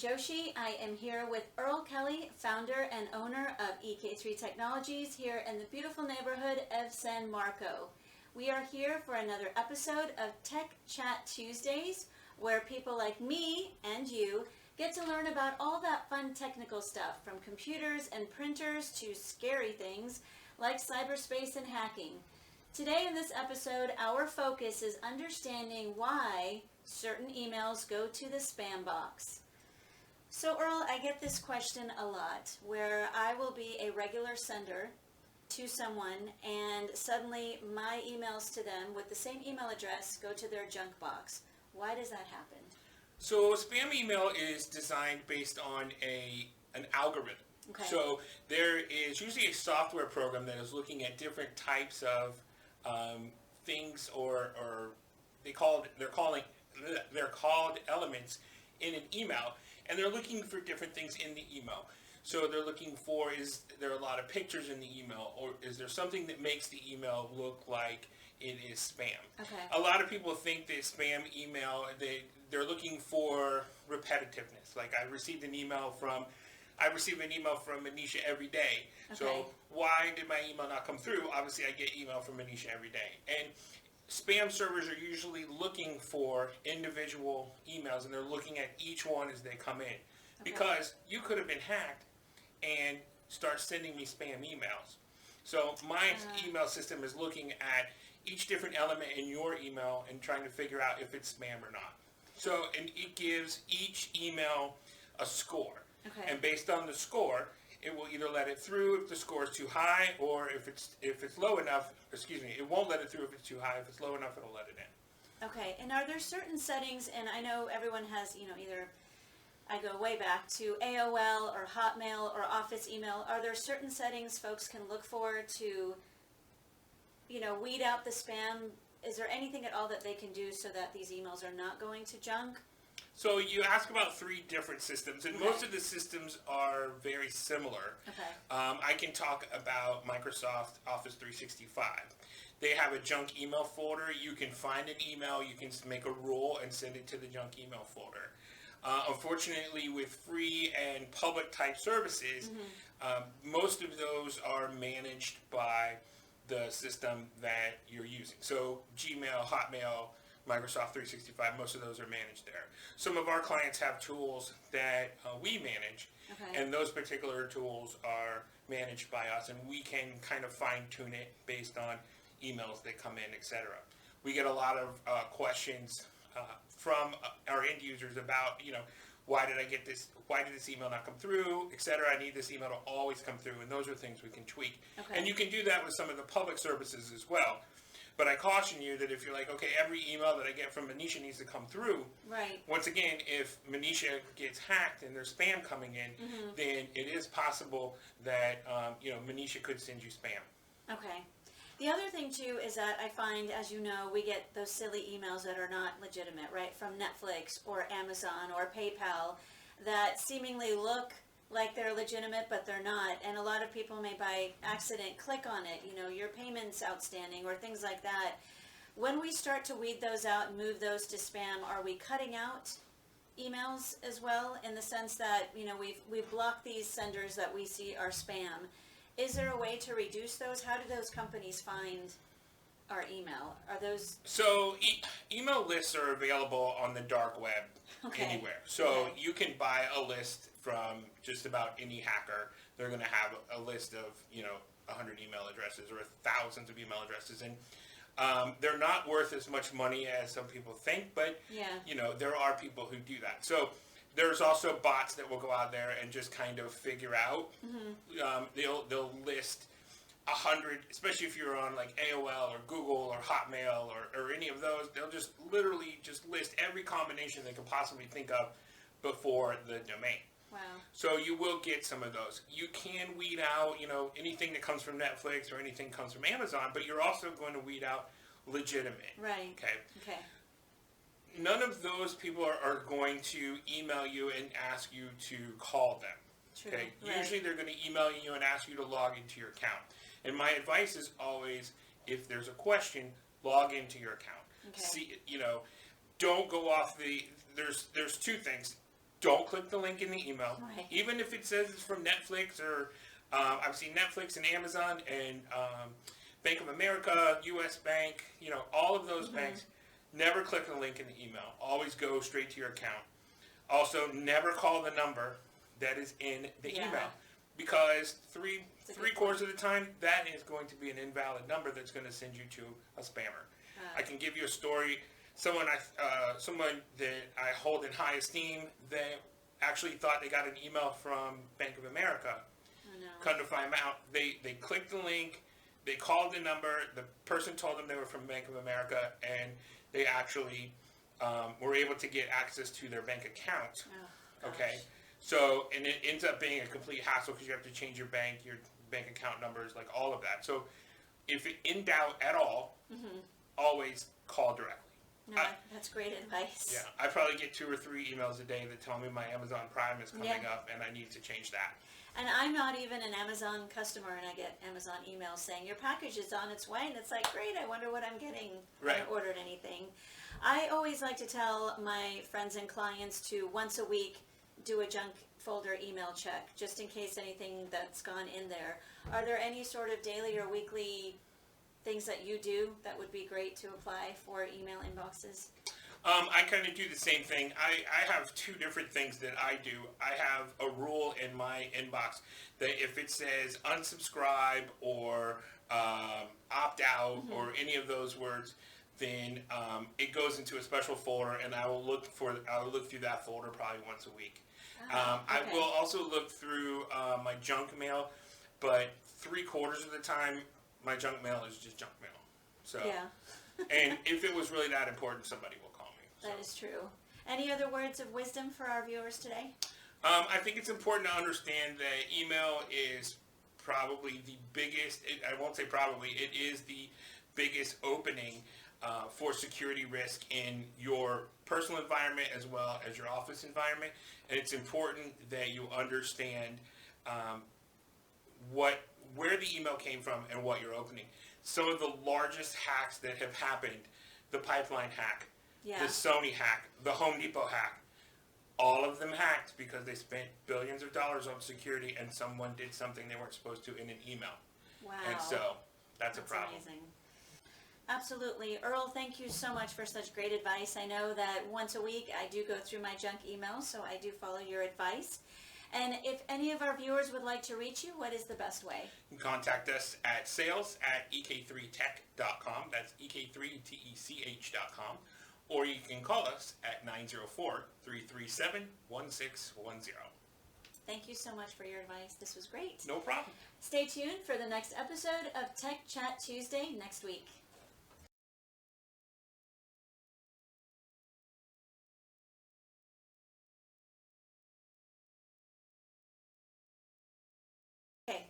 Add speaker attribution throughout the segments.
Speaker 1: Joshi. I am here with Earl Kelly, founder and owner of EK3 Technologies here in the beautiful neighborhood of San Marco. We are here for another episode of Tech Chat Tuesdays, where people like me and you get to learn about all that fun technical stuff, from computers and printers to scary things like cyberspace and hacking. Today in this episode, our focus is understanding why certain emails go to the spam box. So Earl, I get this question a lot, where I will be a regular sender to someone and suddenly my emails to them with the same email address go to their junk box. Why does that happen?
Speaker 2: So spam email is designed based on an algorithm.
Speaker 1: Okay.
Speaker 2: So there is usually a software program that is looking at different types of things, or they're called elements in an email, and they're looking for different things in the email. So they're looking for, is there a lot of pictures in the email, or is there something that makes the email look like it is spam?
Speaker 1: Okay.
Speaker 2: A lot of people think that spam email, they're looking for repetitiveness. Like I receive an email from Manisha every day.
Speaker 1: Okay.
Speaker 2: So why did my email not come through? Obviously, I get email from Manisha every day. And spam servers are usually looking for individual emails, and they're looking at each one as they come in. Okay. Because you could have been hacked and start sending me spam emails. So my email system is looking at each different element in your email and trying to figure out if it's spam or not. So, and it gives each email a score.
Speaker 1: Okay.
Speaker 2: And based on the score, it will either let it through if the score is too high, or if it's low enough, it won't let it through if it's too high. If it's low enough, it'll let it in.
Speaker 1: Okay, and are there certain settings, and I know everyone has, either, I go way back to AOL or Hotmail or Office email, are there certain settings folks can look for to, weed out the spam? Is there anything at all that they can do so that these emails are not going to junk?
Speaker 2: So you ask about 3 different systems, and
Speaker 1: Okay.
Speaker 2: most of the systems are very similar.
Speaker 1: Okay.
Speaker 2: I can talk about Microsoft Office 365. They have a junk email folder. You can find an email, you can make a rule and send it to the junk email folder. Unfortunately, with free and public type services, most of those are managed by the system that you're using. So Gmail, Hotmail, Microsoft 365, most of those are managed there. Some of our clients have tools that we manage,
Speaker 1: Okay.
Speaker 2: and those particular tools are managed by us, and we can kind of fine tune it based on emails that come in, etc. We get a lot of questions from our end users about, why did this email not come through, etc. I need this email to always come through, and those are things we can tweak.
Speaker 1: Okay.
Speaker 2: And you can do that with some of the public services as well. But I caution you that if you're like, okay, every email that I get from Manisha needs to come through.
Speaker 1: Right.
Speaker 2: Once again, if Manisha gets hacked and there's spam coming in, then it is possible that Manisha could send you spam.
Speaker 1: Okay. The other thing too is that I find, as you know, we get those silly emails that are not legitimate, right? From Netflix or Amazon or PayPal that seemingly look like they're legitimate, but they're not. And a lot of people may by accident click on it, your payment's outstanding or things like that. When we start to weed those out and move those to spam, are we cutting out emails as well, in the sense that, we've blocked these senders that we see are spam? Is there a way to reduce those? How do those companies find our email? Are those...
Speaker 2: So email lists are available on the dark web anywhere. So you can buy a list from just about any hacker. They're going to have a list of 100 email addresses or thousands of email addresses, and they're not worth as much money as some people think, but there are people who do that. So there's also bots that will go out there and just kind of figure out. They'll list 100, especially if you're on like AOL or Google or Hotmail or any of those. They'll just literally just list every combination they can possibly think of before the domain.
Speaker 1: Wow.
Speaker 2: So you will get some of those. You can weed out, anything that comes from Netflix or anything comes from Amazon, but you're also going to weed out legitimate.
Speaker 1: Right.
Speaker 2: Okay. None of those people are going to email you and ask you to call them.
Speaker 1: True.
Speaker 2: Okay.
Speaker 1: Right.
Speaker 2: Usually they're going to email you and ask you to log into your account. And my advice is always, if there's a question, log into your account.
Speaker 1: Okay.
Speaker 2: See, don't go off the. There's 2 things. don't click the link in the email.
Speaker 1: Right.
Speaker 2: Even if it says it's from Netflix or I've seen Netflix and Amazon and Bank of America, U.S. Bank, all of those banks. Never click the link in the email. Always go straight to your account. Also, never call the number that is in the email, because three-quarters of the time, that is going to be an invalid number that's going to send you to a spammer. I can give you a story. Someone that I hold in high esteem, they actually thought they got an email from Bank of America.
Speaker 1: Oh, no.
Speaker 2: Come to find out, they clicked the link, they called the number, the person told them they were from Bank of America, and they actually were able to get access to their bank account.
Speaker 1: Oh,
Speaker 2: okay, so, and it ends up being a complete hassle because you have to change your bank account numbers, like all of that. So, if in doubt at all, always call directly.
Speaker 1: No, that's great advice.
Speaker 2: Yeah, I probably get 2 or 3 emails a day that tell me my Amazon Prime is coming up and I need to change that.
Speaker 1: And I'm not even an Amazon customer, and I get Amazon emails saying your package is on its way, and it's like, great, I wonder what I'm getting.
Speaker 2: Right.
Speaker 1: I haven't ordered anything. I always like to tell my friends and clients to once a week do a junk folder email check, just in case anything that's gone in there. Are there any sort of daily or weekly things that you do that would be great to apply for email inboxes?
Speaker 2: I kind of do the same thing. I have 2 different things that I do. I have a rule in my inbox that if it says unsubscribe or opt out or any of those words, then it goes into a special folder, and I will look through that folder probably once a week.
Speaker 1: Okay.
Speaker 2: I will also look through my junk mail, but 3/4 of the time, my junk mail is just junk mail. So,
Speaker 1: yeah.
Speaker 2: And if it was really that important, somebody will call me. So.
Speaker 1: That is true. Any other words of wisdom for our viewers today?
Speaker 2: I think it's important to understand that email is probably the biggest, I won't say probably, it is the biggest opening for security risk in your personal environment as well as your office environment. And it's important that you understand where the email came from and what you're opening. Some of the largest hacks that have happened, the pipeline hack, the Sony hack, the Home Depot hack, all of them hacked because they spent billions of dollars on security and someone did something they weren't supposed to in an email.
Speaker 1: Wow.
Speaker 2: And so that's a problem.
Speaker 1: Amazing. Absolutely. Earl, thank you so much for such great advice. I know that once a week I do go through my junk emails, so I do follow your advice. And if any of our viewers would like to reach you, what is the best way?
Speaker 2: You can contact us at sales@ek3tech.com. That's ek3tech.com. Or you can call us at 904-337-1610.
Speaker 1: Thank you so much for your advice. This was great.
Speaker 2: No problem.
Speaker 1: Stay tuned for the next episode of Tech Chat Tuesday next week. Okay.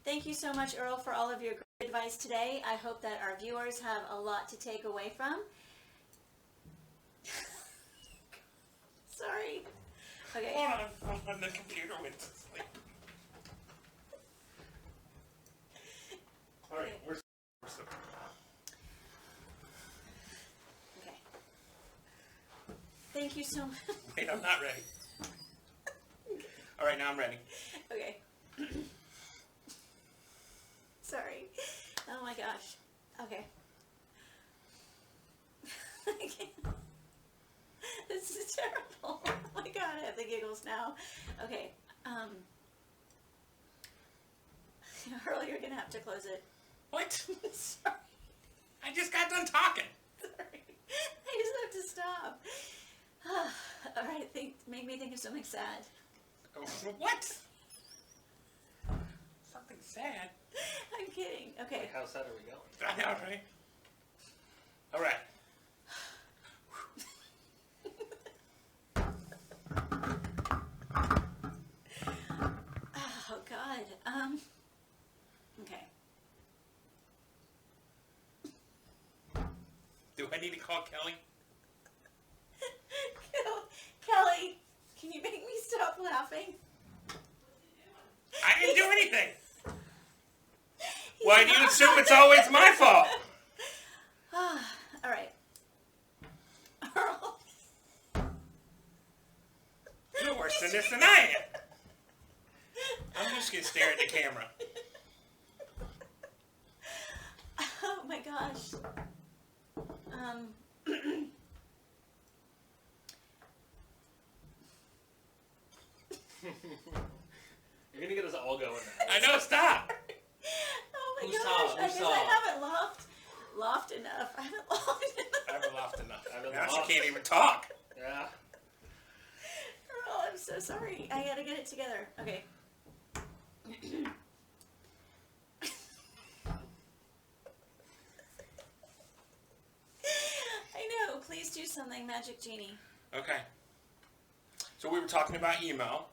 Speaker 1: Thank you so much, Earl, for all of your great advice today. I hope that our viewers have a lot to take away from. Sorry. Okay.
Speaker 2: Hold on, the computer went to sleep. All right, we're
Speaker 1: Okay. Thank you so much.
Speaker 2: Wait, I'm not ready. All right, now I'm ready.
Speaker 1: Okay. Sorry. Oh my gosh. Okay. I can't. This is terrible. Oh my god, I have the giggles now. Okay. Earl, you're gonna have to close it.
Speaker 2: What?
Speaker 1: Sorry.
Speaker 2: I just got done talking.
Speaker 1: Sorry. I just have to stop. Alright, make me think of something sad.
Speaker 2: What? Something sad?
Speaker 1: I'm kidding. Okay.
Speaker 3: How sad are we going?
Speaker 2: I know, right? All right.
Speaker 1: Oh god. Okay.
Speaker 2: Do I need to call Kelly?
Speaker 1: Kelly, can you make me stop laughing?
Speaker 2: I didn't do anything. Why do you assume it's always my fault?
Speaker 1: All right. Earl.
Speaker 2: No, we're doing this tonight. I'm just going to stare at the camera.
Speaker 1: Oh my gosh.
Speaker 3: You're gonna get us all going now.
Speaker 2: I know, stop.
Speaker 1: Oh my
Speaker 3: Who's
Speaker 1: gosh.
Speaker 3: tall?
Speaker 1: I
Speaker 3: Who's
Speaker 1: guess
Speaker 3: tall?
Speaker 1: I haven't laughed enough. I haven't laughed enough.
Speaker 2: I haven't laughed enough.
Speaker 3: I haven't
Speaker 2: Now
Speaker 3: laughed.
Speaker 2: she can't even talk.
Speaker 3: Yeah.
Speaker 1: Earl, I'm so sorry. I gotta get it together. Okay. I know. Please do something, Magic Genie.
Speaker 2: Okay. So we were talking about email.